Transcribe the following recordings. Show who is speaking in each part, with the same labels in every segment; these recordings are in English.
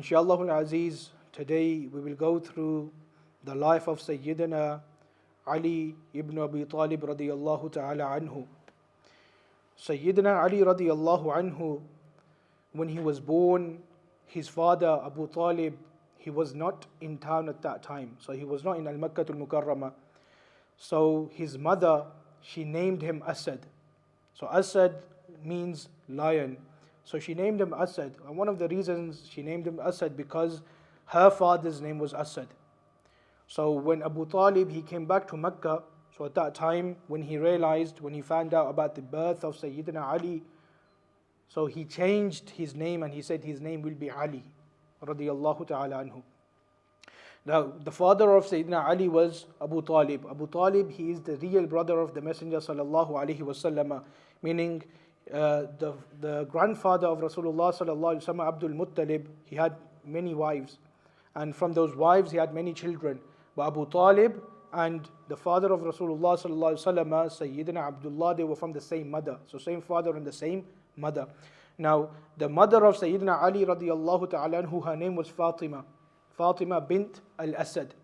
Speaker 1: Inshallah al-Aziz, today we will go through the life of Sayyiduna Ali ibn Abi Talib radiyallahu ta'ala anhu. Sayyiduna Ali radiyallahu anhu, when he was born, his father Abu Talib, he was not in town at that time. So he was not in Al-Makkah al-Mukarramah. So his mother, she named him Asad. So Asad means lion. So she named him Asad. And one of the reasons she named him Asad because her father's name was Asad. So when Abu Talib, he came back to Mecca, so at that time when he found out about the birth of Sayyidina Ali, so he changed his name and he said his name will be Ali radiyallahu ta'ala anhu. Now the father of Sayyidina Ali was Abu Talib. Abu Talib, he is the real brother of the Messenger sallallahu alaihi wasallam, meaning the grandfather of Rasulullah sallallahu alaihi wasallam, Abdul Muttalib, he had many wives, and from those wives he had many children. But Abu Talib and the father of Rasulullah sallallahu alaihi wasallam, Sayyidina Abdullah, they were from the same mother, so same father and the same mother. Now the mother of Sayyidina Ali radiyallahu ta'ala anhu, her name was Fatima bint al-Asad,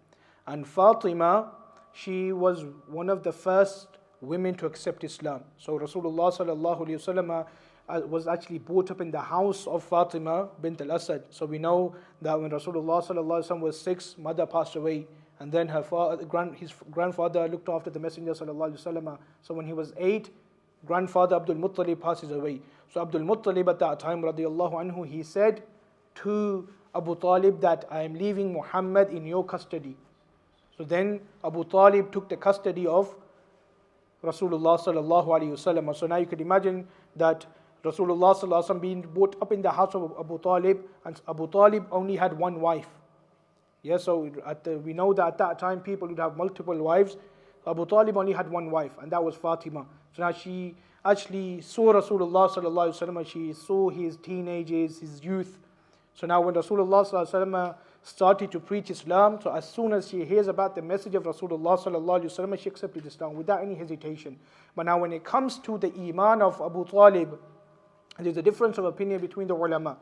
Speaker 1: and Fatima, she was one of the first women to accept Islam. So Rasulullah sallallahu alaihi wasallam was actually brought up in the house of Fatima bint al-Asad. So we know that when Rasulullah sallallahu alaihi wasallam was 6, mother passed away, and then his grandfather looked after the Messenger sallallahu alaihi wasallam. So when he was 8, grandfather Abdul Muttalib passes away. So Abdul Muttalib at that time radiyallahu anhu, he said to Abu Talib that I am leaving Muhammad in your custody. So then Abu Talib took the custody of Rasulullah sallallahu alaihi wasallam. So now you could imagine that Rasulullah sallallahu alaihi wasallam being brought up in the house of Abu Talib, and Abu Talib only had one wife. Yeah, so we know that at that time people would have multiple wives. Abu Talib only had one wife, and that was Fatima. So now she actually saw Rasulullah sallallahu alaihi wasallam. She saw his teenagers, his youth. So now when Rasulullah sallallahu alaihi wasallam started to preach Islam, so as soon as she hears about the message of Rasulullah sallallahu alaihi wasallam, she accepted Islam without any hesitation. But now when it comes to the iman of Abu Talib, there's a difference of opinion between the ulama.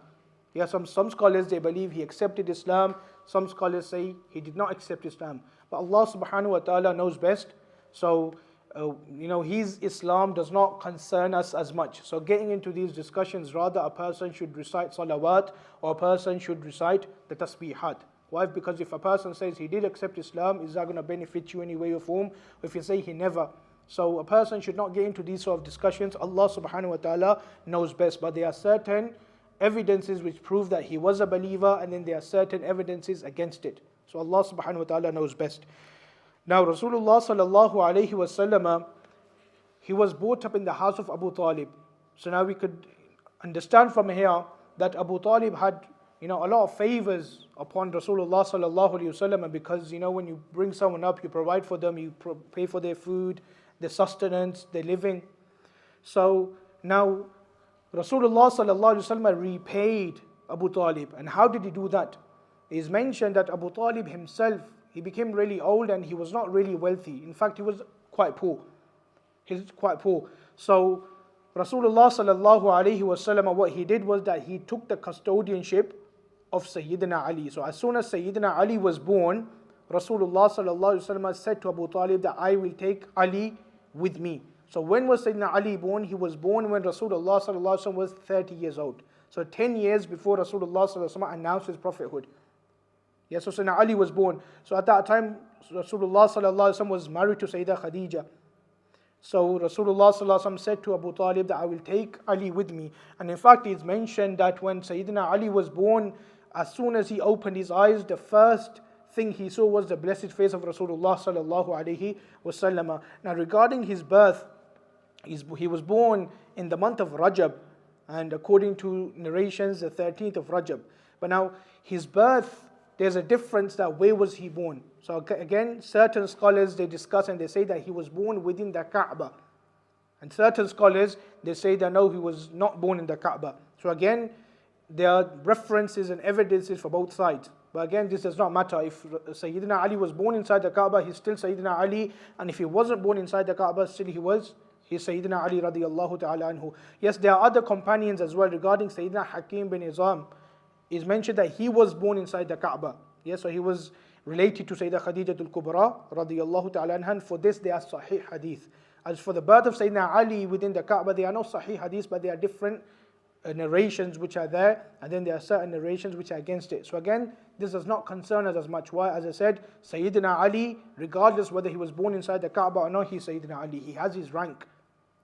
Speaker 1: Yeah, some scholars, they believe he accepted Islam. Some scholars say he did not accept Islam. But Allah subhanahu wa ta'ala knows best. So his Islam does not concern us as much. So getting into these discussions, rather a person should recite salawat or a person should recite the tasbihat. Why? Because if a person says he did accept Islam, is that going to benefit you any way or form? Or if you say he never. So a person should not get into these sort of discussions. Allah subhanahu wa ta'ala knows best. But there are certain evidences which prove that he was a believer, and then there are certain evidences against it. So Allah subhanahu wa ta'ala knows best. Now Rasulullah sallallahu alaihi wasallam, he was brought up in the house of Abu Talib. So now we could understand from here that Abu Talib had a lot of favors upon Rasulullah sallallahu alaihi wasallam, because when you bring someone up, you provide for them, you pay for their food, their sustenance, their living. So now Rasulullah sallallahu alaihi wasallam repaid Abu Talib. And how did he do that? It is mentioned that Abu Talib himself, he became really old and he was not really wealthy. In fact, he was quite poor. He's quite poor. So Rasulullah sallallahu alaihi wasallam, what he did was that he took the custodianship of Sayyidina Ali. So as soon as Sayyidina Ali was born, Rasulullah sallallahu alaihi wasallam said to Abu Talib that I will take Ali with me. So when was Sayyidina Ali born? He was born when Rasulullah sallallahu alaihi wasallam was 30 years old. So 10 years before Rasulullah sallallahu alaihi wasallam announced his prophethood. Yes, so Sayyidina Ali was born. So at that time, Rasulullah sallallahu alaihi wasallam was married to Sayyidah Khadija. So Rasulullah sallallahu alaihi wasallam said to Abu Talib that I will take Ali with me. And in fact, it's mentioned that when Sayyidina Ali was born, as soon as he opened his eyes, the first thing he saw was the blessed face of Rasulullah sallallahu alaihi wasallam. Now regarding his birth, he was born in the month of Rajab, and according to narrations, the 13th of Rajab. But now his birth, there's a difference that where was he born. So again, certain scholars, they discuss and they say that he was born within the Kaaba. And certain scholars, they say that no, he was not born in the Kaaba. So again, there are references and evidences for both sides. But again, this does not matter. If Sayyidina Ali was born inside the Kaaba, he's still Sayyidina Ali. And if he wasn't born inside the Kaaba, still he's Sayyidina Ali radiyallahu ta'ala anhu. Yes, there are other companions as well regarding Sayyidina Hakim bin Izam It's mentioned that he was born inside the Kaaba. Yeah, so he was related to Sayyidah Khadija al-Kubra radiyallahu ta'ala anha. And for this, they are Sahih Hadith. As for the birth of Sayyidina Ali within the Kaaba, they are no Sahih Hadith, but they are different narrations which are there, and then there are certain narrations which are against it. So again, this does not concern us as much. Why? As I said, Sayyidina Ali, regardless whether he was born inside the Kaaba or not, he's Sayyidina Ali. He has his rank.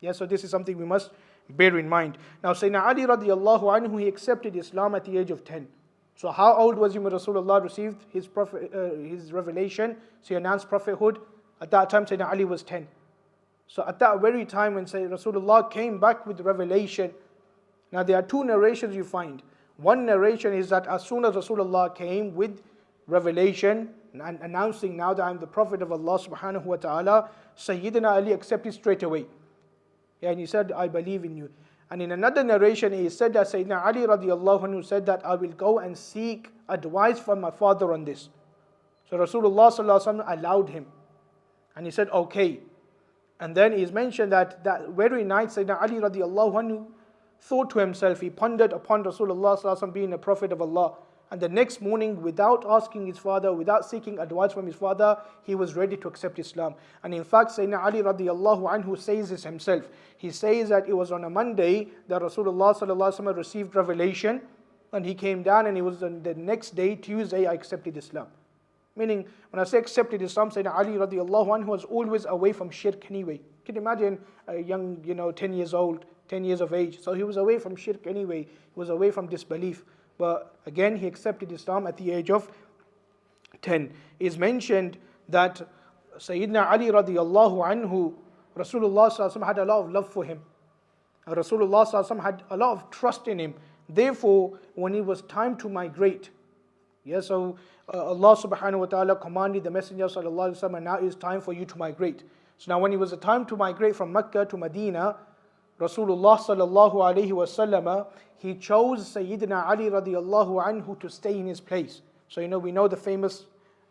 Speaker 1: Yeah, so this is something we must bear in mind. Now, Sayyidina Ali radiallahu anhu, he accepted Islam at the age of 10. So how old was he when Rasulullah received his revelation? So he announced prophethood. At that time, Sayyidina Ali was 10. So at that very time when Rasulullah came back with revelation, now there are two narrations you find. One narration is that as soon as Rasulullah came with revelation and announcing, now that I'm the Prophet of Allah subhanahu wa ta'ala, Sayyidina Ali accepted straight away. Yeah, and he said, I believe in you. And in another narration, he said that Sayyidina Ali radiallahu anhu said that I will go and seek advice from my father on this. So Rasulullah sallallahu alaihi wasallam allowed him. And he said, okay. And then he's mentioned that very night, Sayyidina Ali radiallahu anhu thought to himself, he pondered upon Rasulullah sallallahu alaihi wasallam being a prophet of Allah. And the next morning, without asking his father, without seeking advice from his father, he was ready to accept Islam. And in fact, Sayyidina Ali radiallahu anhu says this himself. He says that it was on a Monday that Rasulullah sallallahu alaihi wasallam received revelation, and he came down, and it was on the next day, Tuesday, I accepted Islam. Meaning, when I say accepted Islam, Sayyidina Ali radiallahu anhu was always away from shirk anyway. Can you imagine a young, 10 years old, 10 years of age? So he was away from shirk anyway. He was away from disbelief. But again, he accepted Islam at the age of 10. It's mentioned that Sayyidina Ali radiallahu anhu, Rasulullah sallallahu alaihi wasallam had a lot of love for him. Rasulullah sallallahu alaihi wasallam had a lot of trust in him. Therefore, when it was time to migrate, so Allah subhanahu wa ta'ala commanded the Messenger sallallahu alaihi wasallam, now it's time for you to migrate. So now when it was the time to migrate from Mecca to Medina, Rasulullah sallallahu alaihi wasallam, he chose Sayyidina Ali radiallahu anhu to stay in his place. So we know the famous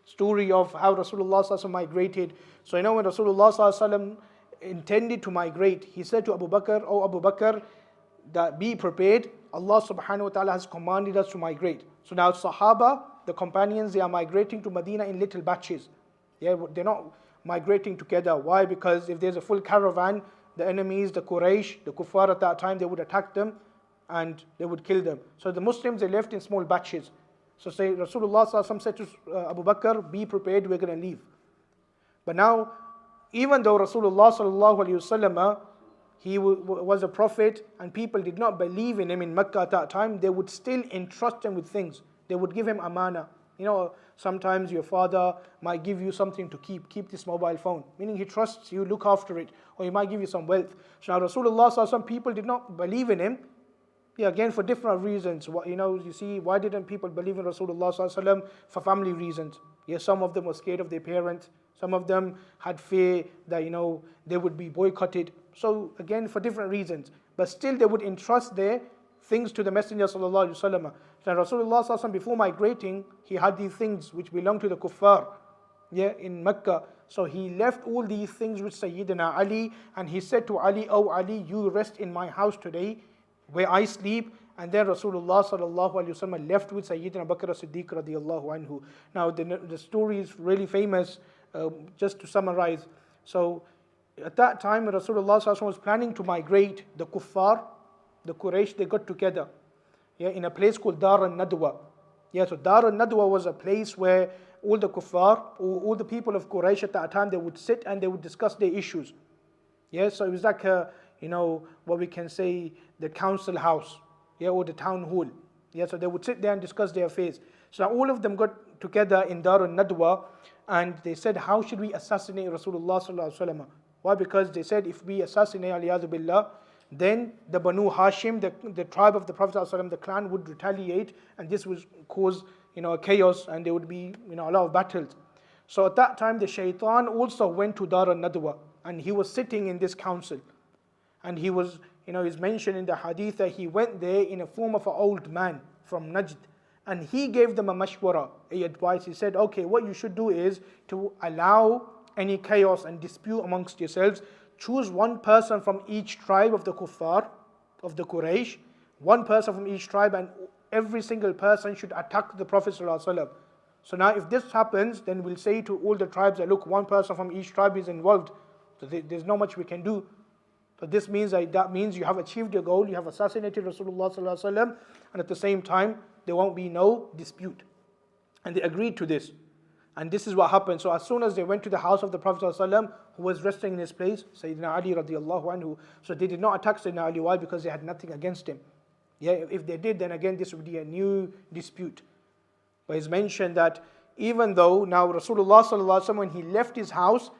Speaker 1: story of how Rasulullah sallallahu alaihi wasallam migrated. So when Rasulullah sallallahu alaihi wasallam intended to migrate, he said to Abu Bakr, "Oh Abu Bakr, that be prepared. Allah subhanahu wa ta'ala has commanded us to migrate." So now Sahaba, the companions, they are migrating to Medina in little batches. They're not migrating together. Why? Because if there's a full caravan, the enemies, the Quraysh, the Kuffar at that time, they would attack them and they would kill them. So the Muslims, they left in small batches. So Rasulullah sallallahu alaihi wasallam said to Abu Bakr, be prepared, we're going to leave. But now, even though Rasulullah sallallahu alaihi wasallam, he was a prophet and people did not believe in him in Mecca at that time, they would still entrust him with things. They would give him amana. Sometimes your father might give you something to keep this mobile phone, meaning he trusts you, look after it, or he might give you some wealth. So now Rasulullah sallallahu alaihi wasallam, people did not believe in him, again for different reasons. You see, why didn't people believe in Rasulullah sallallahu alaihi wasallam? For family reasons. Some of them were scared of their parents. Some of them had fear that they would be boycotted. So again, for different reasons. But still they would entrust their things to the Messenger sallallahu alaihi wasallam. So Rasulullah sallallahu alaihi wasallam, before migrating, he had these things which belonged to the kuffar, in Mecca. So he left all these things with Sayyidina Ali, and he said to Ali, "Oh Ali, you rest in my house today, where I sleep." And then Rasulullah sallallahu alaihi wasallam left with Sayyidina Bakr as-Siddiq radiyallahu anhu. Now the story is really famous. Just to summarize, so at that time Rasulullah sallallahu alaihi wasallam was planning to migrate. The Kuffar, the Quraysh, they got together, in a place called Dar al-Nadwa. So Dar al-Nadwa was a place where all the Kuffar, all the people of Quraysh at that time, they would sit and they would discuss their issues. So it was like what we can say, the council house, or the town hall. So they would sit there and discuss their affairs. So now all of them got together in Dar al-Nadwa, and they said, how should we assassinate Rasulullah sallallahu alaihi wasallam? Why? Because they said, if we assassinate Aliyadu Billah, then the Banu Hashim, the tribe of the Prophet sallallahu alaihi wasallam, the clan would retaliate, and this would cause a chaos, and there would be a lot of battles. So at that time, the shaitan also went to Dar al-Nadwa, and he was sitting in this council, and he was, it's mentioned in the hadith that he went there in a form of an old man from Najd. And he gave them a mashwara, a advice. He said, okay, what you should do is to allow any chaos and dispute amongst yourselves. Choose one person from each tribe of the Kuffar, of the Quraysh, one person from each tribe, and every single person should attack the Prophet ﷺ. So now if this happens, then we'll say to all the tribes that look, one person from each tribe is involved. So there's not much we can do. So this means that means you have achieved your goal, you have assassinated Rasulullah ﷺ, and at the same time, there won't be no dispute. And they agreed to this. And this is what happened. So as soon as they went to the house of the Prophet ﷺ, who was resting in his place, Sayyidina Ali radiallahu anhu, so they did not attack Sayyidina Ali. Why? Because they had nothing against him. Yeah, if they did, then again this would be a new dispute. But it's mentioned that even though now Rasulullah ﷺ, when he left his house,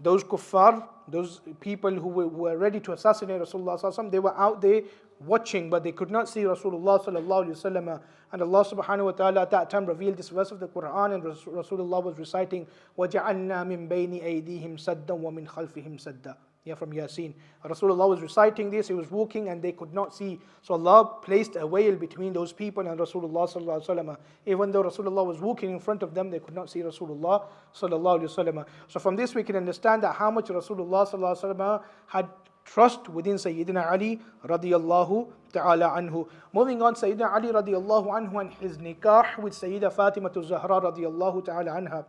Speaker 1: those kuffar, those people who were ready to assassinate Rasulullah ﷺ, they were out there watching, but they could not see Rasulullah ﷺ. And Allah subhanahu wa ta'ala at that time revealed this verse of the Quran, and Rasulullah was reciting, وَجَعَلْنَا مِن بَيْنِ أَيْدِيهِمْ سَدًّا وَمِنْ خَلْفِهِمْ سَدًّا. Yeah, from Yasin. Rasulullah was reciting this, he was walking and they could not see. So Allah placed a veil between those people and Rasulullah sallallahu alaihi wasallam. Even though Rasulullah was walking in front of them, they could not see Rasulullah sallallahu alaihi wasallam. So from this we can understand that how much Rasulullah sallallahu alaihi wasallam had trust within Sayyidina Ali radiyallahu ta'ala anhu. Moving on, Sayyidina Ali radiyallahu anhu and his nikah with Sayyida Fatima Zahra radiyallahu ta'ala anha.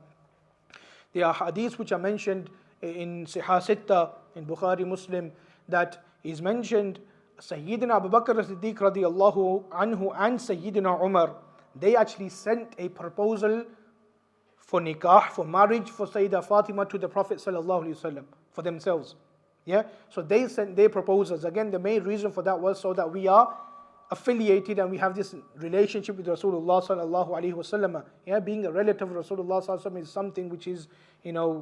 Speaker 1: There are hadiths which are mentioned in Sihah Sitta, in Bukhari, Muslim, that is mentioned Sayyidina Abu Bakr as-Siddiq radiyallahu anhu and Sayyidina Umar, they actually sent a proposal for nikah, for marriage for Sayyida Fatima to the Prophet sallallahu alaihi wasallam for themselves. Yeah, so they sent their proposals. Again, the main reason for that was so that we are affiliated and we have this relationship with Rasulullah sallallahu alaihi wasallam. Yeah, being a relative of Rasulullah sallallahu alaihi wasallam is something which is,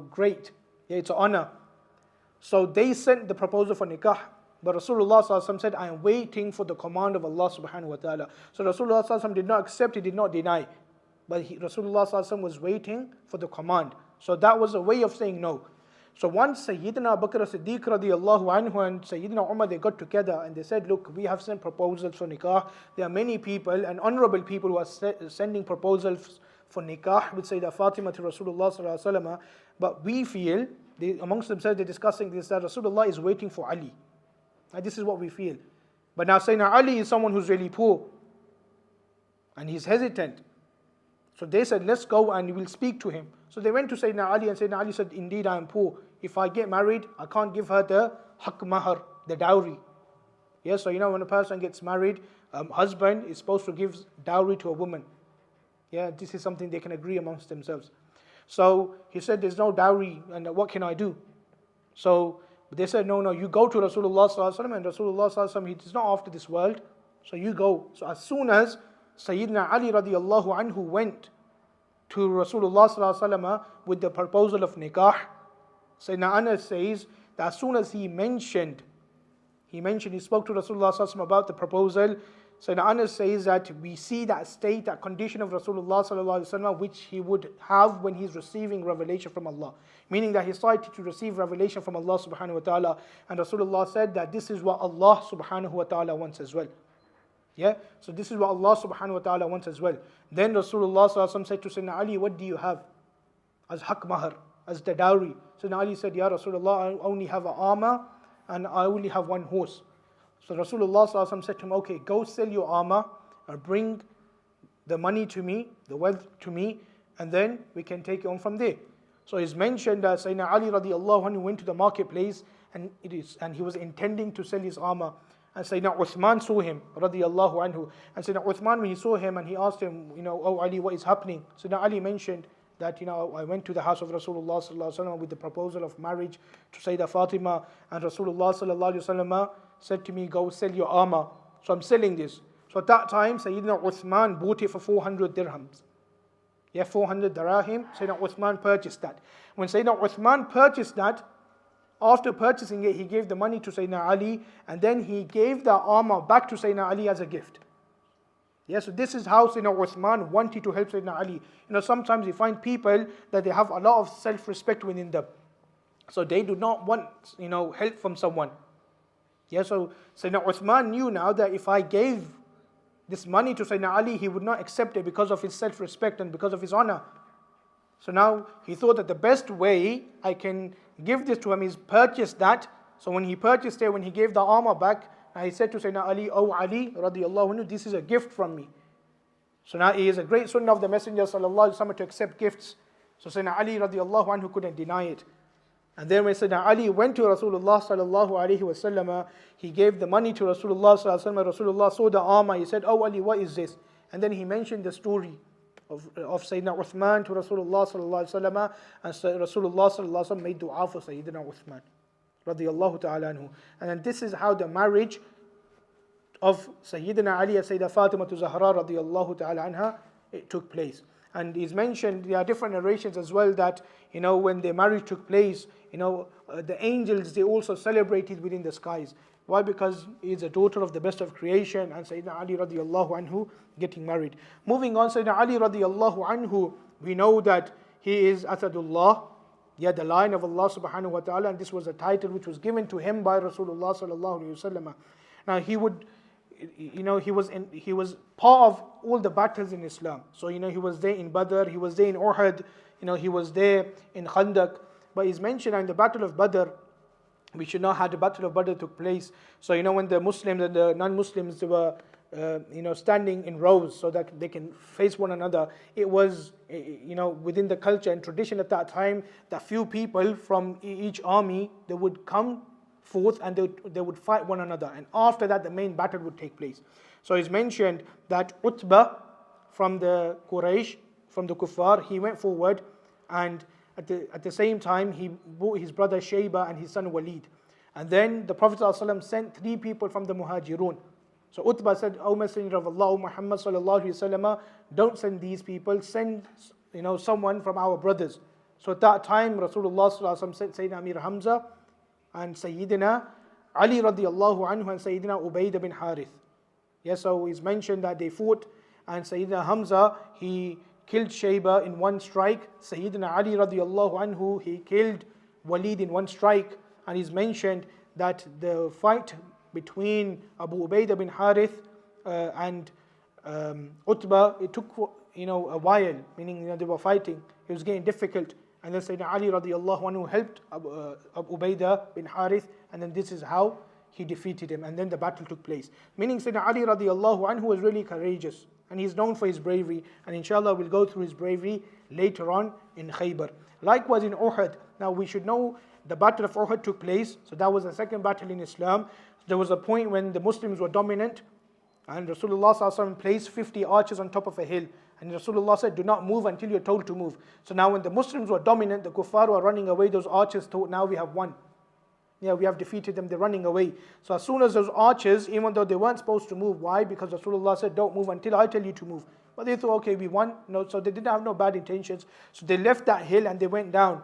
Speaker 1: great. Yeah, it's an honor. So they sent the proposal for nikah, but Rasulullah sallallahu alaihi wasallam said, I am waiting for the command of Allah subhanahu wa ta'ala. So Rasulullah sallallahu alaihi wasallam did not accept, he did not deny, but Rasulullah sallallahu alaihi wasallam was waiting for the command. So that was a way of saying no. So once Sayyidina Abu Bakr as-Siddiq radiyallahu anhu and Sayyidina Umar, they got together and they said, look, we have sent proposals for nikah. There are many people and honorable people who are sending proposals for nikah with Sayyidah Fatima to Rasulullah sallallahu alaihi wasallam. But we feel, amongst themselves they're discussing this, that Rasulullah is waiting for Ali. And this is what we feel. But now Sayyidina Ali is someone who's really poor and he's hesitant. So they said, let's go and we'll speak to him. So they went to Sayyidina Ali and Sayyidina Ali said, indeed I am poor. If I get married, I can't give her the haq mahar, the dowry. Yeah, so when a person gets married, husband is supposed to give dowry to a woman. Yeah, this is something they can agree amongst themselves. So he said, there's no dowry, and what can I do? So they said, no, you go to Rasulullah sallallahu alaihi wasallam, and Rasulullah sallallahu alaihi wasallam, he is not after this world, so you go. So as soon as Sayyidina Ali radiallahu anhu went to Rasulullah sallallahu alaihi wasallam with the proposal of nikah, Sayyidina Anas says that as soon as he spoke to Rasulullah sallallahu alaihi wasallam about the proposal, Sayyidina Anas says that we see that state, that condition of Rasulullah sallallahu alaihi wasallam which he would have when he's receiving revelation from Allah. Meaning that he started to receive revelation from Allah subhanahu wa ta'ala, and Rasulullah said that this is what Allah subhanahu wa ta'ala wants as well. Yeah, so this is what Allah subhanahu wa ta'ala wants as well. Then Rasulullah sallallahu alaihi wasallam said to Sayyidina Ali, what do you have as haq mahar, as the dowry? Sayyidina Ali said, Ya Rasulullah, I only have an armor and I only have one horse. So Rasulullah sallallahu alaihi wasallam said to him, okay, go sell your armor and bring the money to me, the wealth to me, and then we can take it on from there. So it's mentioned that Sayyidina Ali radiallahu anhu went to the marketplace and he was intending to sell his armor. And Sayyidina Uthman saw him, radiallahu anhu. And Sayyidina Uthman, when he saw him and he asked him, oh Ali, what is happening? Sayyidina Ali mentioned that, I went to the house of Rasulullah sallallahu alaihi wasallam with the proposal of marriage to Sayyidah Fatima, and Rasulullah sallallahu alaihi wasallam said to me, go sell your armor. So I'm selling this. So at that time, Sayyidina Uthman bought it for 400 dirhams. Yeah, 400 dirahim. Sayyidina Uthman purchased that. When Sayyidina Uthman purchased that, after purchasing it, he gave the money to Sayyidina Ali, and then he gave the armor back to Sayyidina Ali as a gift. Yeah, so this is how Sayyidina Uthman wanted to help Sayyidina Ali. Sometimes you find people that they have a lot of self-respect within them. So they do not want, help from someone. Yeah, so Sayyidina Uthman knew now that if I gave this money to Sayyidina Ali, he would not accept it because of his self-respect and because of his honor. So now he thought that the best way I can give this to him is purchase that. So when he purchased it, when he gave the armor back, he said to Sayyidina Ali, oh Ali, radiallahu anhu, this is a gift from me. So now it is a great sunnah of the Messenger sallallahu alaihi wasallam to accept gifts. So Sayyidina Ali radiallahu anhu couldn't deny it. And then when Sayyidina Ali went to Rasulullah sallallahu alaihi wasallam, he gave the money to Rasulullah sallallahu alaihi wasallam. Rasulullah saw the armor. He said, "Oh Ali, what is this?" And then he mentioned the story of Sayyidina Uthman to Rasulullah sallallahu alaihi wasallam, and Rasulullah sallallahu alaihi wasallam made dua for Sayyidina Uthman radiyallahu ta'ala anhu. And then this is how the marriage of Sayyidina Ali and Sayyidah Fatima to Zahra radiyallahu ta'ala anha, it took place. And he's mentioned, there are different narrations as well that, when the marriage took place, the angels, they also celebrated within the skies. Why? Because he is a daughter of the best of creation, and Sayyidina Ali radiallahu anhu getting married. Moving on, Sayyidina Ali radiallahu anhu, we know that he is Asadullah, the lion of Allah subhanahu wa ta'ala, and this was a title which was given to him by Rasulullah sallallahu alaihi wasallam. Now he was part of all the battles in Islam. So he was there in Badr, he was there in Uhud, he was there in Khandaq. But he's mentioned in the Battle of Badr, we should know how the Battle of Badr took place. So when the Muslims and the non-Muslims, they were standing in rows so that they can face one another. It was within the culture and tradition at that time that few people from each army, they would come forth and they would fight one another, and after that the main battle would take place. So it's mentioned that Utbah from the Quraysh, from the Kuffar, he went forward, and at the same time he brought his brother Shayba and his son Walid. And then the Prophet ﷺ sent 3 people from the Muhajirun. So Utbah said, "O Messenger of Allah, Muhammad sallallahu alaihi wasallam, don't send these people, send someone from our brothers." So at that time Rasulullah sallallahu alaihi wasallam sent Sayyidina Ameer Hamza and Sayyidina Ali radiallahu anhu and Sayyidina Ubaidah bin Harith. So it's mentioned that they fought, and Sayyidina Hamza, he killed Shayba in one strike. Sayyidina Ali radiallahu anhu, he killed Walid in one strike. And it's mentioned that the fight between Abu Ubaidah bin Harith and Utbah, it took a while, meaning they were fighting. It was getting difficult. And then Sayyidina Ali radiallahu anhu helped Abu Ubaidah bin Harith, and then this is how he defeated him, and then the battle took place. Meaning Sayyidina Ali radiallahu anhu was really courageous, and he's known for his bravery, and inshallah we'll go through his bravery later on in Khaybar. Likewise in Uhud, now we should know the battle of Uhud took place, so that was the second battle in Islam. There was a point when the Muslims were dominant, and Rasulullah sallallahu alaihi wasallam placed 50 archers on top of a hill. And Rasulullah said, "Do not move until you're told to move." So now when the Muslims were dominant, the kuffar were running away, those archers thought, now we have won. We have defeated them, they're running away. So as soon as those archers, even though they weren't supposed to move, why? Because Rasulullah said, "Don't move until I tell you to move." But they thought, okay, we won. No, so they didn't have no bad intentions. So they left that hill and they went down,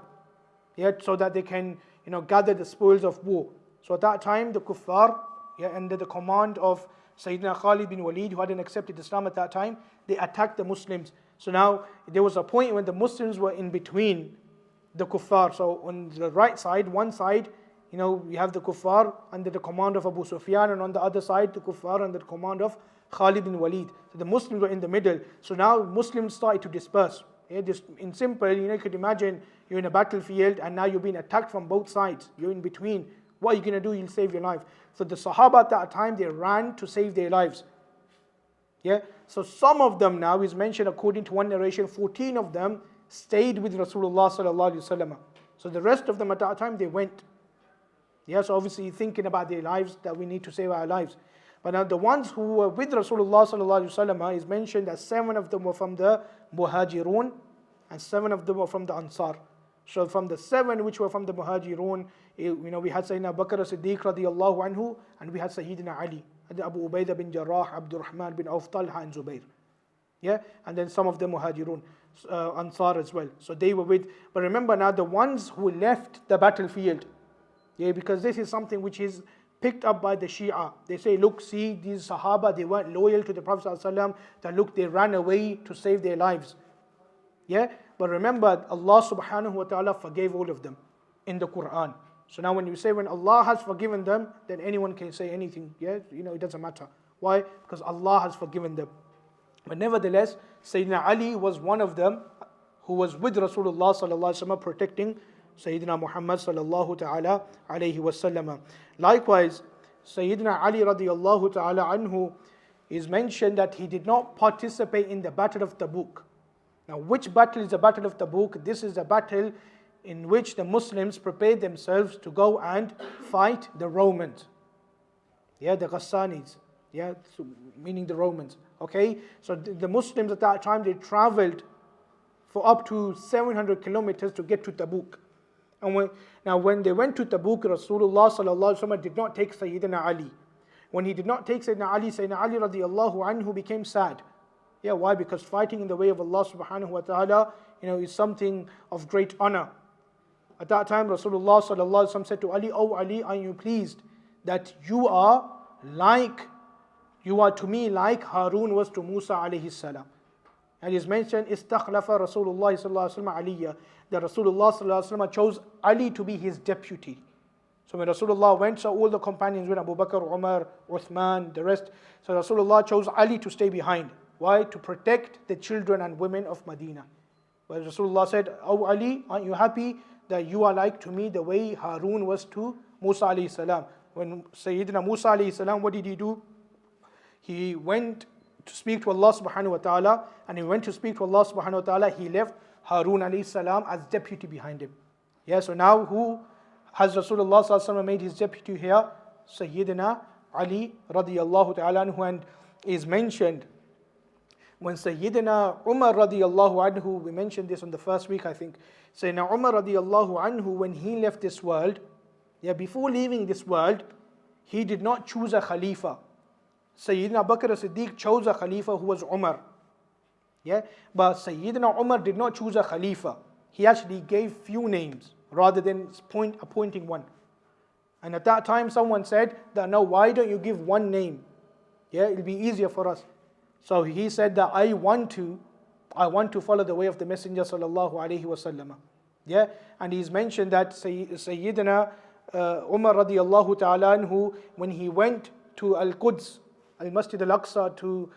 Speaker 1: so that they can gather the spoils of war. So at that time, the kuffar, under the command of Sayyidina Khalid bin Walid, who hadn't accepted Islam at that time, they attacked the Muslims. So now there was a point when the Muslims were in between the kuffar. So on the right side, one side, we have the kuffar under the command of Abu Sufyan, and on the other side, the kuffar under the command of Khalid bin Walid. So the Muslims were in the middle. So now Muslims started to disperse. Just in simple, you could imagine you're in a battlefield and now you're being attacked from both sides. You're in between. What are you going to do? You'll save your life. So the Sahaba at that time, they ran to save their lives. So some of them now is mentioned, according to one narration, 14 of them stayed with Rasulullah sallallahu alaihi wasallam. So the rest of them at that time, they went. So obviously thinking about their lives, that we need to save our lives. But now the ones who were with Rasulullah sallallahu alaihi wasallam is mentioned that 7 of them were from the Muhajirun and 7 of them were from the Ansar. So from the 7 which were from the Muhajirun, we had Sayyidina Bakr as-Siddiq radiyallahu anhu, and we had Sayyidina Ali, and Abu Ubaidah bin Jarrah, Abdurrahman bin Auf, Talha and Zubair. And then some of the Muhajirun, Ansar as well. So they were with, but remember now the ones who left the battlefield, because this is something which is picked up by the Shia. They say, look, see, these Sahaba, they weren't loyal to the Prophet ﷺ, that look, they ran away to save their lives. But remember, Allah subhanahu wa ta'ala forgave all of them in the Quran. So now when you say when Allah has forgiven them, then anyone can say anything. It doesn't matter. Why? Because Allah has forgiven them. But nevertheless, Sayyidina Ali was one of them who was with Rasulullah sallallahu alaihi wasallam protecting Sayyidina Muhammad sallallahu ta'ala alayhi wasallam. Likewise, Sayyidina Ali radiyallahu ta'ala anhu, is mentioned that he did not participate in the Battle of Tabuk. Now, which battle is the Battle of Tabuk? This is a battle in which the Muslims prepared themselves to go and fight the Romans. Yeah, the Ghassanis. Yeah, so meaning the Romans. Okay, so the Muslims at that time, they traveled for up to 700 kilometers to get to Tabuk. And when they went to Tabuk, Rasulullah sallallahu alaihi wasallam did not take Sayyidina Ali. When he did not take Sayyidina Ali radiallahu anhu became sad. Yeah, why? Because fighting in the way of Allah subhanahu wa ta'ala, is something of great honor. At that time, Rasulullah sallallahu alaihi wasallam said to Ali, "Oh Ali, are you pleased that you are to me like Harun was to Musa alayhi salam?" And it is mentioned, "Istakhlafa Rasulullah sallallahu alaihi wasallam aliyya," that Rasulullah sallallahu alaihi wasallam chose Ali to be his deputy. So when Rasulullah went, so all the companions went, Abu Bakr, Umar, Uthman, the rest. So Rasulullah chose Ali to stay behind. Why? To protect the children and women of Medina. But Rasulullah said, "Oh Ali, aren't you happy that you are like to me the way Harun was to Musa alayhi salam?" When Sayyidina Musa alayhi salam, what did he do? He went to speak to Allah subhanahu wa ta'ala, and he went to speak to Allah subhanahu wa ta'ala, he left Harun alayhi salam as deputy behind him. Yeah, so now who has Rasulullah sallallahu alaihi wasallam made his deputy here? Sayyidina Ali radiyallahu ta'ala anhu, and is mentioned when Sayyidina Umar radiyallahu anhu, we mentioned this on the first week I think, Sayyidina Umar radiyallahu anhu, when he left this world, before leaving this world, he did not choose a Khalifa. Sayyidina Bakr as-Siddiq chose a Khalifa who was Umar. But Sayyidina Umar did not choose a Khalifa. He actually gave few names rather than appointing one. And at that time someone said that, "No, why don't you give one name? It'll be easier for us." So he said that I want to follow the way of the Messenger sallallahu alaihi wasallam. And he's mentioned that Sayyidina Umar radiyallahu ta'ala anhu, when he went to Al-Quds, Al-Masjid Al-Aqsa, to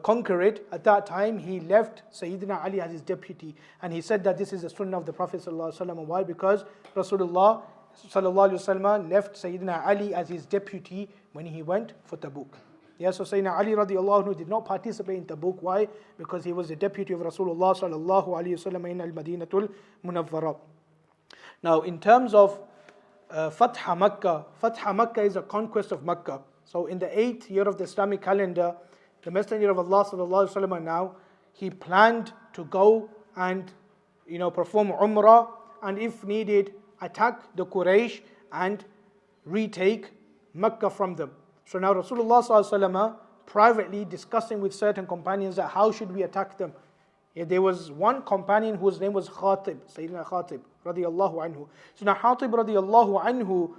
Speaker 1: conquer it, at that time he left Sayyidina Ali as his deputy. And he said that this is the sunnah of the Prophet sallallahu alaihi wasallam. Why? Because Rasulullah sallallahu alaihi wasallam left Sayyidina Ali as his deputy when he went for Tabuk. So Sayyidina Ali radiallahu anhu did not participate in Tabuk. Why? Because he was the deputy of Rasulullah sallallahu alaihi wasallam in Al-Madinatul Munawwara. Now, in terms of Fatha Makkah is a conquest of Makkah. So in the 8th year of the Islamic calendar, the Messenger of Allah sallallahu alaihi wasallam now, he planned to go and perform Umrah, and if needed, attack the Quraysh and retake Makkah from them. So now Rasulullah sallallahu alaihi wasallam privately discussing with certain companions that how should we attack them. There was one companion whose name was Khatib, Sayyidina Khatib radiyallahu anhu. So now Khatib radiyallahu anhu,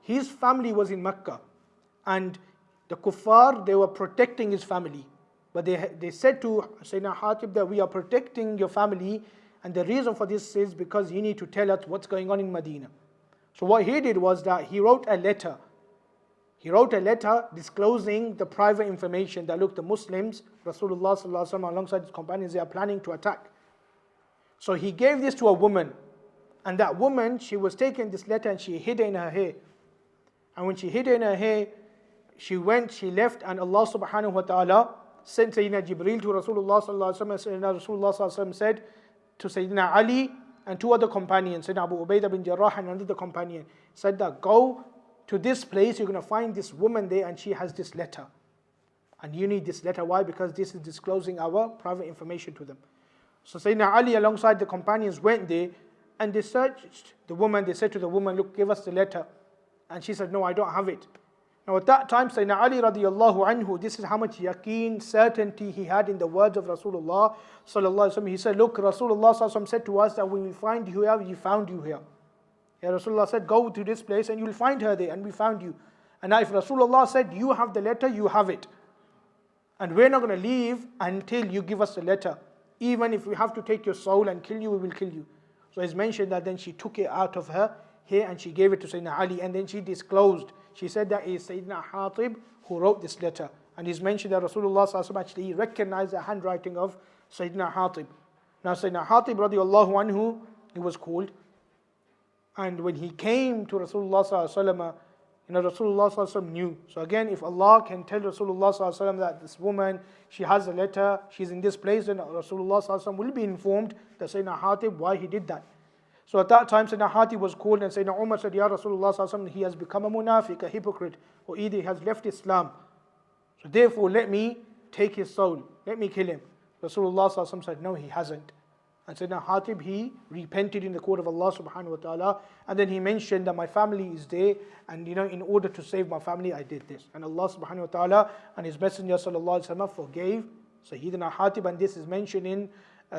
Speaker 1: his family was in Makkah, and the kuffar, they were protecting his family. But they said to Sayyidina Khatib that we are protecting your family, and the reason for this is because you need to tell us what's going on in Medina. So what he did was that he wrote a letter. He wrote a letter disclosing the private information that look, the Muslims, Rasulullah sallallahu alaihi wasallam alongside his companions, they are planning to attack. So he gave this to a woman, and that woman, she was taking this letter and she hid it in her hair. And when she hid it in her hair, she left, and Allah subhanahu wa ta'ala sent Sayyidina Jibreel to Rasulullah sallallahu alaihi wasallam. Rasulullah sallallahu alaihi wasallam said to Sayyidina Ali and two other companions, Sayyidina Abu Ubaidah bin Jarrah and another companion, said that go to this place, you're going to find this woman there and she has this letter. And you need this letter. Why? Because this is disclosing our private information to them. So Sayyidina Ali alongside the companions went there and they searched the woman. They said to the woman, "Look, give us the letter." And she said, "No, I don't have it." Now at that time, Sayyidina Ali radiallahu anhu, this is how much yaqeen, certainty he had in the words of Rasulullah sallallahu alaihi wasallam. He said, "Look, Rasulullah sallallahu alaihi wasallam said to us that we will find you here, we found you here." Rasulullah said, "Go to this place and you'll find her there," and we found you. And now if Rasulullah said, "You have the letter," you have it. And we're not going to leave until you give us the letter. Even if we have to take your soul and kill you, we will kill you. So it's mentioned that then she took it out of her hair and she gave it to Sayyidina Ali, and then she disclosed. She said that it is Sayyidina Khatib who wrote this letter. And it's mentioned that Rasulullah sallallahu alaihi wasallam actually recognized the handwriting of Sayyidina Khatib. Now Sayyidina Khatib radiallahu anhu, he was called. And when he came to Rasulullah sallallahu alaihi wasallam, Rasulullah sallallahu alaihi wasallam knew. So again, if Allah can tell Rasulullah sallallahu alaihi wasallam that this woman, she has a letter, she's in this place, then Rasulullah sallallahu alaihi wasallam will be informed that Sayyidina Hatib why he did that. So at that time, Sayyidina Hatib was called, and Sayyidina Umar said, Ya Rasulullah sallallahu alaihi wasallam, he has become a munafiq, a hypocrite, or either he has left Islam. So therefore, let me take his soul, let me kill him. Rasulullah sallallahu alaihi wasallam said, no, he hasn't. And Sayyidina Hatib, he repented in the court of Allah subhanahu wa ta'ala, and then he mentioned that my family is there, and in order to save my family, I did this. And Allah subhanahu wa ta'ala and His Messenger sallallahu alaihi wasallam forgave Sayyidina Hatib, and this is mentioned in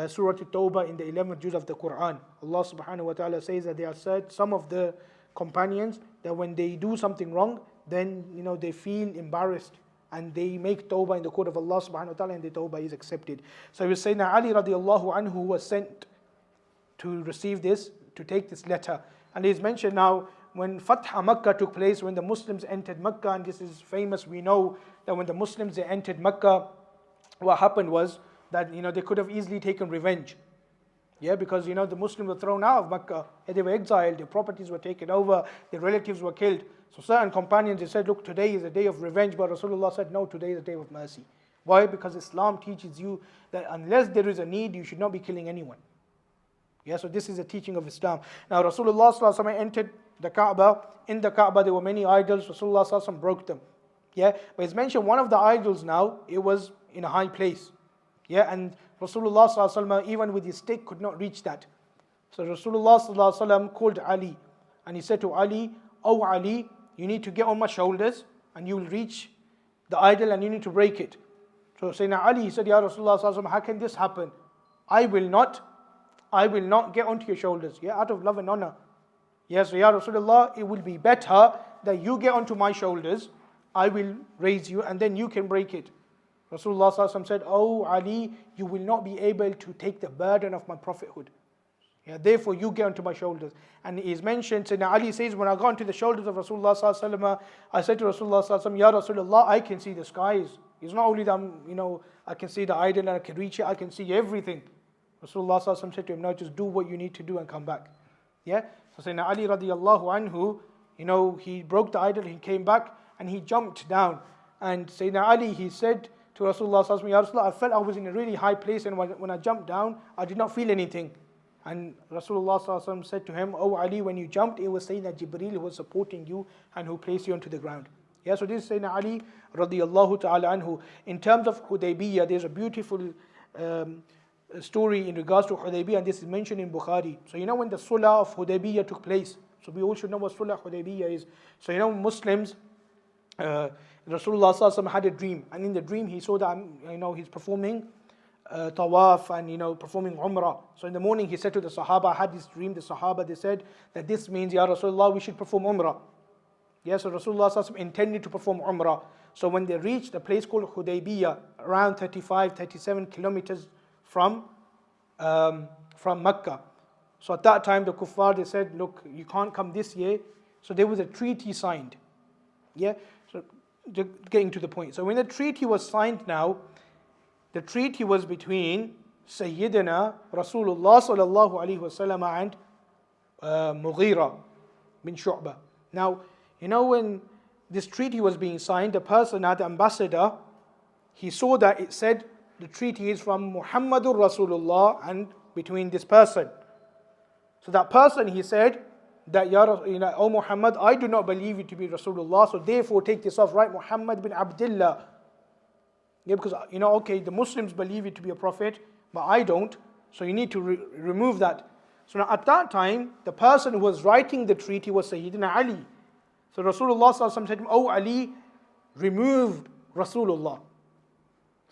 Speaker 1: Surah At-Tawbah in the 11th juz of the Quran. Allah subhanahu wa ta'ala says that there are some of the companions that when they do something wrong, then they feel embarrassed, and they make tawbah in the court of Allah subhanahu wa ta'ala, and the tawbah is accepted. So it was Sayyidina Ali radiallahu anhu who was sent to receive this, to take this letter. And it is mentioned now, when Fatha Makkah took place, when the Muslims entered Makkah, and this is famous, we know that when the Muslims they entered Makkah, what happened was that they could have easily taken revenge. Because the Muslims were thrown out of Makkah, they were exiled, their properties were taken over, their relatives were killed. So certain companions, they said, look, today is a day of revenge, but Rasulullah said, no, today is a day of mercy. Why? Because Islam teaches you that unless there is a need, you should not be killing anyone. So this is a teaching of Islam. Now Rasulullah sallallahu alaihi wasallam entered the Kaaba. In the Kaaba there were many idols. Rasulullah sallallahu alaihi wasallam broke them. But it's mentioned one of the idols now, it was in a high place. And Rasulullah sallallahu alaihi wasallam, even with his stick, could not reach that. So Rasulullah sallallahu alaihi wasallam called Ali, and he said to Ali, "Oh Ali, you need to get on my shoulders, and you will reach the idol, and you need to break it." So Sayyidina Ali, he said, "Ya Rasulullah sallallahu alaihi wasallam, how can this happen? I will not get onto your shoulders, out of love and honor. So Ya Rasulullah, it will be better that you get onto my shoulders, I will raise you, and then you can break it." Rasulullah sallallahu alaihi wasallam said, "Oh Ali, you will not be able to take the burden of my prophethood. Therefore you get onto my shoulders." And it is mentioned, Sayyidina Ali says, when I got onto the shoulders of Rasulullah sallallahu alaihi wasallam, I said to Rasulullah sallallahu alaihi wasallam, "Ya Rasulullah, I can see the skies. It's not only that I can see the idol and I can reach it, I can see everything." Rasulullah sallallahu alaihi wasallam said to him, "No, just do what you need to do and come back." So Sayyidina Ali radiallahu anhu, he broke the idol, he came back and he jumped down. And Sayyidina Ali, he said to Rasulullah sallallahu alaihi wasallam, "Ya Rasulullah, I felt I was in a really high place, and when I jumped down, I did not feel anything." And Rasulullah sallallahu alaihi wasallam said to him, "Oh Ali, when you jumped, it was Sayyidina Jibreel who was supporting you and who placed you onto the ground." So this is Sayyidina Ali radiallahu ta'ala anhu. In terms of Hudaybiyah, there's a beautiful story in regards to Hudaybiyah, and this is mentioned in Bukhari. So when the Sulh of Hudaybiyah took place, so we all should know what Sulh Hudaybiyah is. So Muslims, Rasulullah sallallahu alaihi wasallam had a dream, and in the dream he saw that he's performing tawaf and performing umrah. So in the morning he said to the Sahaba, I had this dream. The Sahaba, they said that this means, Ya Rasulullah, we should perform umrah. So Rasulullah sallallahu alaihi wasallam intended to perform umrah. So when they reached a place called Hudaybiyah, around 37 kilometers from Mecca. So at that time the kuffar, they said, look, you can't come this year. So there was a treaty signed. So getting to the point. So when the treaty was signed now, the treaty was between Sayyiduna Rasulullah sallallahu alaihi wasallam and Mughira bin Shu'bah. Now, when this treaty was being signed, the person, the ambassador, he saw that it said the treaty is from Muhammadur Rasulullah and between this person. So that person, he said that, "O Muhammad, I do not believe you to be Rasulullah, so therefore take this off, write Muhammad bin Abdullah." Because, okay, the Muslims believe you to be a prophet, but I don't, so you need to remove that. So now at that time, the person who was writing the treaty was Sayyidina Ali. So Rasulullah sallallahu alaihi wasallam said to him, "Oh Ali, remove Rasulullah."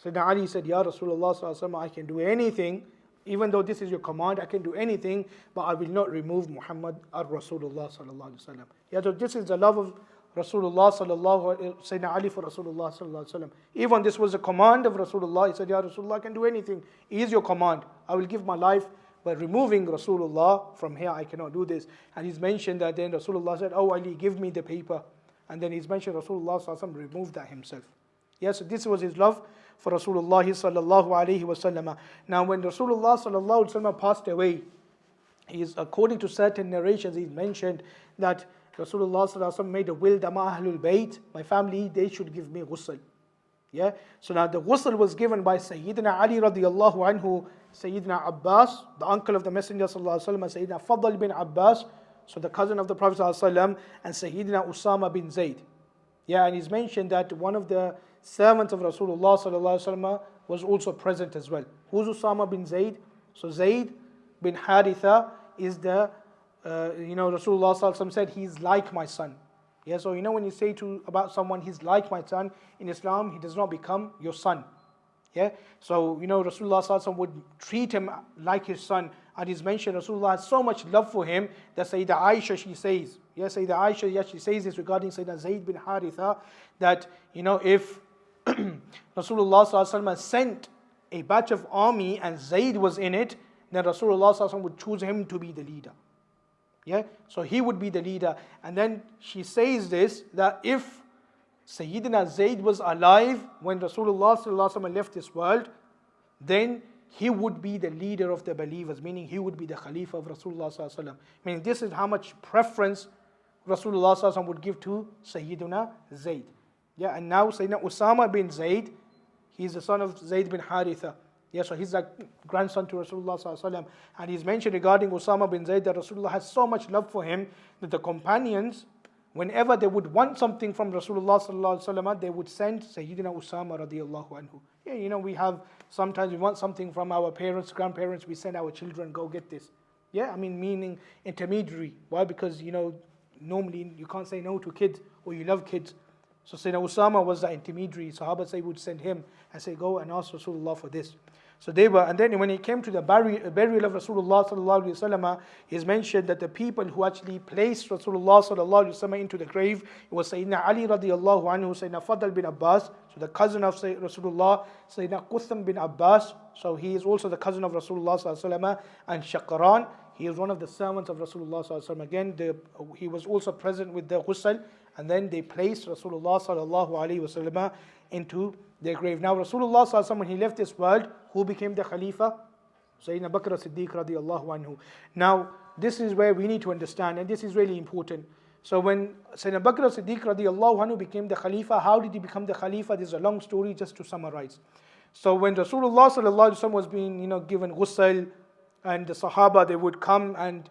Speaker 1: Sayyidina Ali said, "Ya Rasulullah sallallahu alaihi wasallam, I can do anything, even though this is your command, I can do anything, but I will not remove Muhammad ar-Rasulullah sallallahu alaihi wasallam." So this is the love of Rasulullah sallallahu Sayyidina Ali for Rasulullah sallallahu alaihi wasallam. Even this was a command of Rasulullah. He said, "Ya Rasulullah, I can do anything. It is your command. I will give my life, but removing Rasulullah from here, I cannot do this." And he's mentioned that then Rasulullah said, "Oh Ali, give me the paper." And then he's mentioned Rasulullah sallallahu alaihi wasallam removed that himself. So this was his love for Rasulullah sallallahu alaihi wasallam. Now when Rasulullah sallallahu alaihi wasallam passed away, according to certain narrations, he's mentioned that Rasulullah sallallahu alaihi wasallam made a will that my Ahlul Bayt, my family, they should give me ghusl. Yeah. So now the ghusl was given by Sayyidina Ali radiallahu anhu, Sayyidina Abbas, the uncle of the Messenger sallallahu alaihi wasallam, and Sayyidina Fadl bin Abbas, so the cousin of the Prophet sallallahu alaihi wasallam, and Sayyidina Usama bin Zayd. Yeah, and he's mentioned that one of the servants of Rasulullah sallallahu alaihi wasallam was also present as well. Who's Usama bin Zayd? So Zayd bin Haritha is the, Rasulullah sallallahu alaihi wasallam said, he's like my son. Yeah, so when you say about someone, he's like my son, in Islam, he does not become your son. Yeah, so Rasulullah sallallahu alaihi wasallam would treat him like his son. And he's mentioned Rasulullah has so much love for him that Sayyidah Aisha, she says, yes, Sayyidah Aisha, yes, she says this regarding Sayyidina Zayd bin Haritha, that if Rasulullah sallallahu alaihi wasallam sent a batch of army and Zayd was in it, then Rasulullah sallallahu alaihi wasallam would choose him to be the leader. Yeah, so he would be the leader. And then she says this, that if Sayyidina Zayd was alive when Rasulullah sallallahu alaihi wasallam left this world, then he would be the leader of the believers, meaning he would be the Khalifa of Rasulullah sallallahu alaihi wasallam. Meaning this is how much preference Rasulullah sallallahu alaihi wasallam would give to Sayyiduna Zayd. Yeah, and now Sayyidina Usama bin Zayd, he's the son of Zayd bin Haritha. Yeah, so he's like grandson to Rasulullah sallallahu alaihi wasallam. And he's mentioned regarding Usama bin Zayd that Rasulullah has so much love for him that the companions, whenever they would want something from Rasulullah sallallahu alaihi wasallam, they would send Sayyidina Usama radiallahu anhu. Yeah, we have, sometimes we want something from our parents, grandparents, we send our children, go get this. Yeah, meaning intermediary. Why? Because, normally you can't say no to kids, or you love kids. So Sayyidina Usama was the intermediary. Sahaba say would send him and say, go and ask Rasulullah for this. So they were, and then when it came to the burial of Rasulullah sallallahu alaihi wasallam, he's mentioned that the people who actually placed Rasulullah sallallahu alaihi wasallam into the grave, it was Sayyidina Ali radiallahu anhu, Sayyidina Fadl bin Abbas, so the cousin of Rasulullah, Sayyidina Qutham bin Abbas, so he is also the cousin of Rasulullah sallallahu alaihi wasallam, and Shaqran, he is one of the servants of Rasulullah sallallahu alaihi wasallam. Again, he was also present with the ghusl, and then they placed Rasulullah sallallahu alaihi wasallam into their grave. Now Rasulullah sallallahu alaihi wasallam, when he left this world, who became the Khalifa? Sayyidina Bakr as-Siddiq radiallahu anhu. Now this is where we need to understand, and this is really important. So when Sayyidina Bakr as-Siddiq radiallahu anhu became the Khalifa, how did he become the Khalifa? This is a long story, just to summarize. So when Rasulullah sallallahu alaihi wasallam was being given ghusl, and the Sahaba, they would come and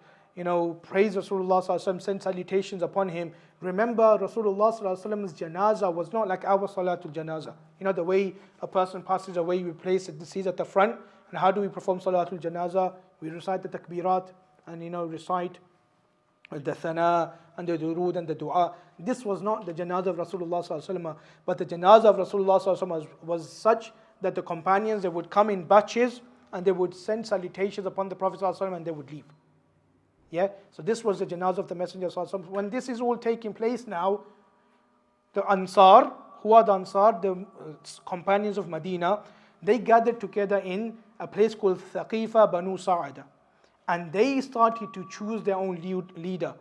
Speaker 1: praise Rasulullah sallallahu alaihi wasallam, send salutations upon him. Remember, Rasulullah sallallahu alaihi wasallam's janazah was not like our salatul janazah. The way a person passes away, we place the deceased at the front. And how do we perform salatul janazah? We recite the takbirat and recite the thana and the durood and the dua. This was not the janazah of Rasulullah sallallahu alaihi wasallam, but the janazah of Rasulullah sallallahu alaihi wasallam was such that the companions, they would come in batches and they would send salutations upon the Prophet sallallahu alaihi wasallam and they would leave. Yeah, so this was the janazah of the Messenger sallallahu alaihi wasallam. When this is all taking place now, the Ansar, who are the Ansar, the companions of Medina, they gathered together in a place called Thaqifa Banu Sa'ada. And they started to choose their own leader,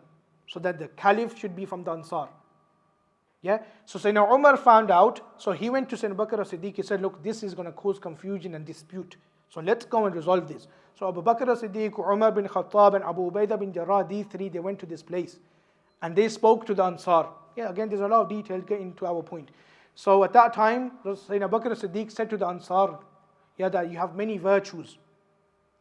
Speaker 1: so that the caliph should be from the Ansar. Yeah, so Sayyidina Umar found out, so he went to Sayyidina Bakr as-Siddiq, he said, look, this is going to cause confusion and dispute. So let's go and resolve this. So Abu Bakr as-Siddiq, Umar bin Khattab and Abu Ubaidah bin Jarrah, these three, they went to this place. And they spoke to the Ansar. Yeah, again, there's a lot of detail getting to our point. So at that time, Sayyidina Bakr as-Siddiq said to the Ansar, that you have many virtues.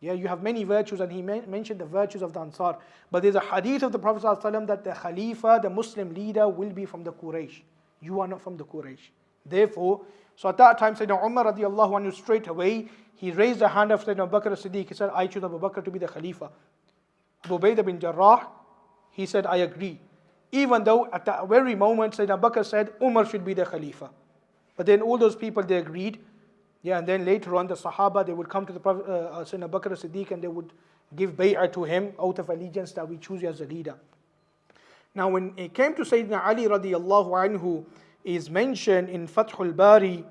Speaker 1: Yeah, you have many virtues, and he mentioned the virtues of the Ansar. But there's a hadith of the Prophet ﷺ that the Khalifa, the Muslim leader, will be from the Quraysh. You are not from the Quraysh. Therefore, so at that time, Sayyidina Umar radiallahu anhu, straight away, he raised the hand of Sayyidina Bakr as-Siddiq. He said, I choose Abu Bakr to be the Khalifa. Abu Ubaidah bin Jarrah, he said, I agree. Even though at that very moment, Sayyidina Bakr said, Umar should be the Khalifa. But then all those people, they agreed. Yeah, and then later on, the Sahaba, they would come to the Prophet, Sayyidina Bakr as-Siddiq, and they would give bay'ah to him out of allegiance that we choose you as a leader. Now, when it came to Sayyidina Ali radiallahu anhu, is mentioned in Fathul Bari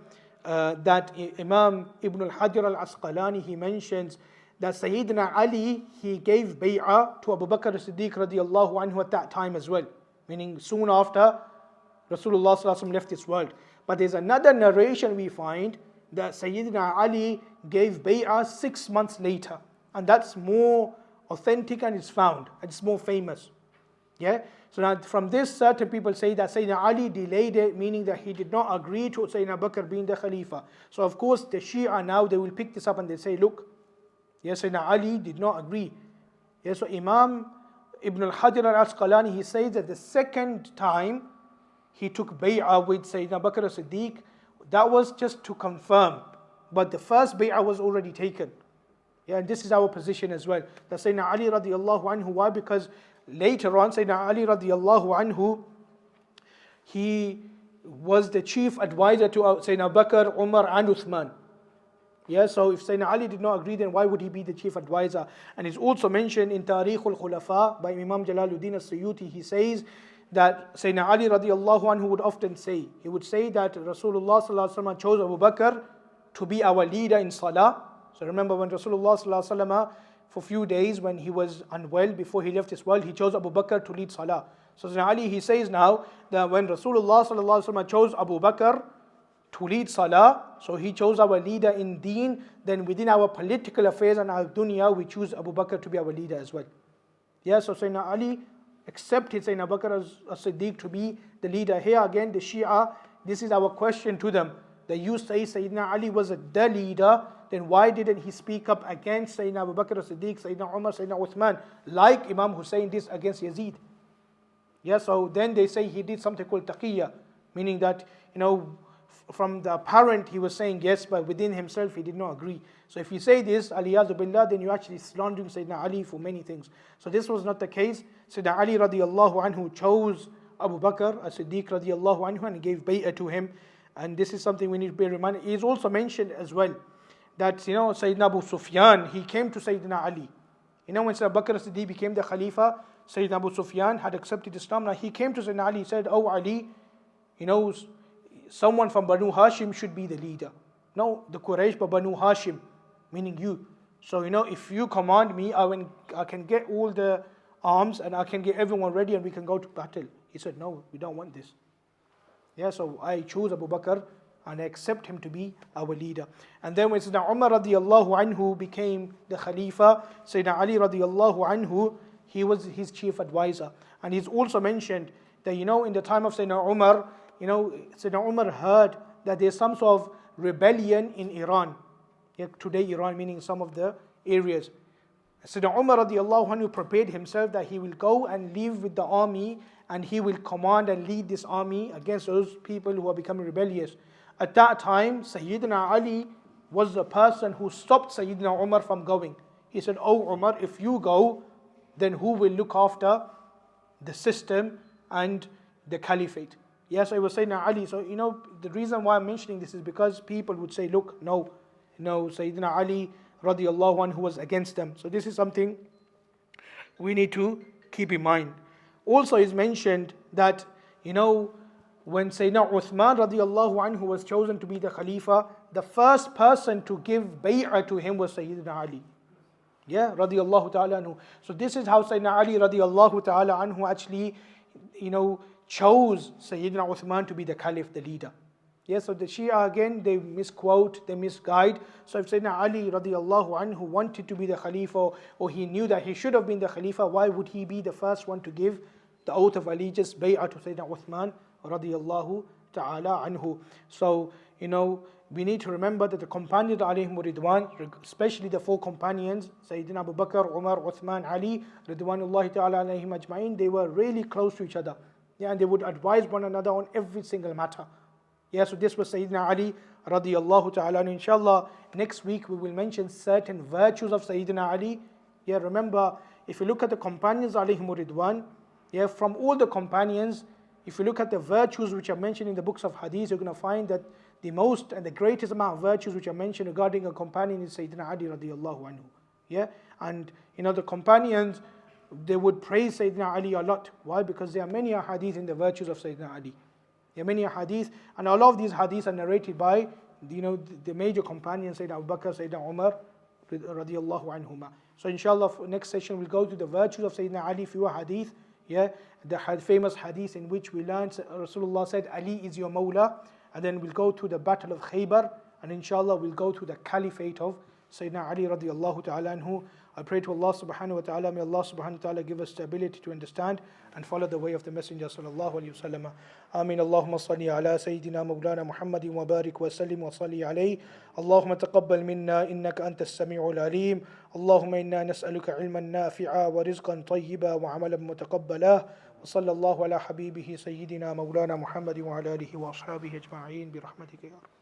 Speaker 1: that Imam Ibn al-Hajar al-Asqalani, he mentions that Sayyidina Ali, he gave bay'ah to Abu Bakr as-Siddiq radiallahu anhu at that time as well, meaning soon after Rasulullah sallallahu alaihi wasallam left this world. But there's another narration we find that Sayyidina Ali gave bay'ah 6 months later, and that's more authentic and it's found, and it's more famous. Yeah. So now from this, certain people say that Sayyidina Ali delayed it, meaning that he did not agree to Sayyidina Bakr being the Khalifa. So of course the Shia now, they will pick this up and they say, look, yes, Sayyidina Ali did not agree. Yeah, so Imam Ibn al-Hajar al-Asqalani, he says that the second time he took bay'ah with Sayyidina Bakr as-Siddiq, that was just to confirm. But the first bay'ah was already taken. Yeah, and this is our position as well. That Sayyidina Ali radiallahu anhu, why? Because later on, Sayyidina Ali radiallahu anhu, he was the chief advisor to Sayyidina Bakr, Umar and Uthman. Yeah, so if Sayyidina Ali did not agree, then why would he be the chief advisor? And it's also mentioned in Tarikh al-Khulafa by Imam Jalaluddin al-Suyuti. He says that Sayyidina Ali radiallahu anhu would often say, he would say that Rasulullah sallallahu alaihi wasallam chose Abu Bakr to be our leader in Salah. So remember when Rasulullah sallallahu alaihi wasallam, for a few days when he was unwell before he left this world, he chose Abu Bakr to lead Salah. So Sayyidina Ali, he says now that when Rasulullah sallallahu alaihi wasallam chose Abu Bakr to lead Salah, so he chose our leader in Deen, then within our political affairs and our dunya, we choose Abu Bakr to be our leader as well. Yeah, so Sayyidina Ali accepted Sayyidina Bakr as Siddiq to be the leader. Here again, the Shia, this is our question to them. That you say Sayyidina Ali was the leader, then why didn't he speak up against Sayyidina Abu Bakr as-Siddiq, Sayyidina Umar, Sayyidina Uthman, like Imam Hussein did against Yazid? Yeah, so then they say he did something called taqiyya, meaning that, from the apparent he was saying yes, but within himself he did not agree. So if you say this, aliyadu billah, then you actually slandering Sayyidina Ali for many things. So this was not the case. Sayyidina Ali radiallahu anhu chose Abu Bakr as-Siddiq radiallahu anhu and gave bay'ah to him. And this is something we need to be reminded. It is also mentioned as well that Sayyidina Abu Sufyan, he came to Sayyidina Ali. When Sayyidina Bakr as-Siddiq became the Khalifa, Sayyidina Abu Sufyan had accepted Islam. Now he came to Sayyidina Ali, he said, "Oh Ali, someone from Banu Hashim should be the leader. No, the Quraysh, but Banu Hashim, meaning you. So if you command me, I can get all the arms and I can get everyone ready and we can go to battle." He said, "No, we don't want this." Yeah, so I choose Abu Bakr and I accept him to be our leader. And then when Sayyidina Umar radiallahu anhu became the Khalifa, Sayyidina Ali radiallahu anhu, he was his chief advisor. And he's also mentioned that in the time of Sayyidina Umar, Sayyidina Umar heard that there's some sort of rebellion in Iran. Yeah, today Iran, meaning some of the areas. Sayyidina Umar radiallahu anhu prepared himself that he will go and live with the army and he will command and lead this army against those people who are becoming rebellious. At that time, Sayyidina Ali was the person who stopped Sayyidina Umar from going. He said, "Oh Umar, if you go, then who will look after the system and the caliphate?" Yes, I was saying Ali. So the reason why I'm mentioning this is because people would say, "Look, no, Sayyidina Ali radiallahu anhu was against them." So this is something we need to keep in mind. Also is mentioned that when Sayyidina Uthman radiallahu anhu was chosen to be the Khalifa, the first person to give bay'ah to him was Sayyidina Ali. Yeah, radiallahu ta'ala anhu. So this is how Sayyidina Ali radiallahu ta'ala anhu actually, chose Sayyidina Uthman to be the Caliph, the leader. Yeah, so the Shia again, they misquote, they misguide. So if Sayyidina Ali radiallahu anhu wanted to be the Khalifa, or he knew that he should have been the Khalifa, why would he be the first one to give the oath of allegiance, bay'ah to Sayyidina Uthman radiallahu ta'ala anhu? So, we need to remember that the companions alayhim ridwan, especially the four companions, Sayyidina Abu Bakr, Umar, Uthman, Ali, ridwanullahi ta'ala alayhim ajma'in, they were really close to each other. Yeah, and they would advise one another on every single matter. Yeah, so this was Sayyidina Ali radiallahu ta'ala. Inshallah, next week we will mention certain virtues of Sayyidina Ali. Yeah, remember, if you look at the companions alayhim ridwan, yeah, from all the companions, if you look at the virtues which are mentioned in the books of hadith, you're going to find that the most and the greatest amount of virtues which are mentioned regarding a companion is Sayyidina Ali radiallahu anhu. Yeah, and the companions, they would praise Sayyidina Ali a lot. Why? Because there are many hadith in the virtues of Sayyidina Ali. There are many hadith, and a lot of these hadiths are narrated by the major companions, Sayyidina Abu Bakr, Sayyidina Umar radiallahu anhuma. So inshallah, for next session we'll go to the virtues of Sayyidina Ali, few hadith. Yeah, the famous hadith in which we learned Rasulullah said, "Ali is your Mawla," and then we'll go to the battle of Khaybar, and inshallah we'll go to the caliphate of Sayyidina Ali radiallahu ta'ala anhu. I pray to Allah subhanahu wa ta'ala, may Allah subhanahu wa ta'ala give us the ability to understand and follow the way of the Messenger sallallahu alayhi wa sallam. Ameen. Allahumma salli ala Sayyidina Mawlana Muhammadin wa barik wa sallim wa salli alayhi. Allahumma taqabbal minna innaka anta as-sami'ul alim. Allahumma inna nas'aluka ilman nafi'a wa rizqan tayyiba wa amalan mutaqabbala. وصلى الله على حبيبه سيدنا مولانا محمد وعلى آله وأصحابه أجمعين برحمتك يا رب.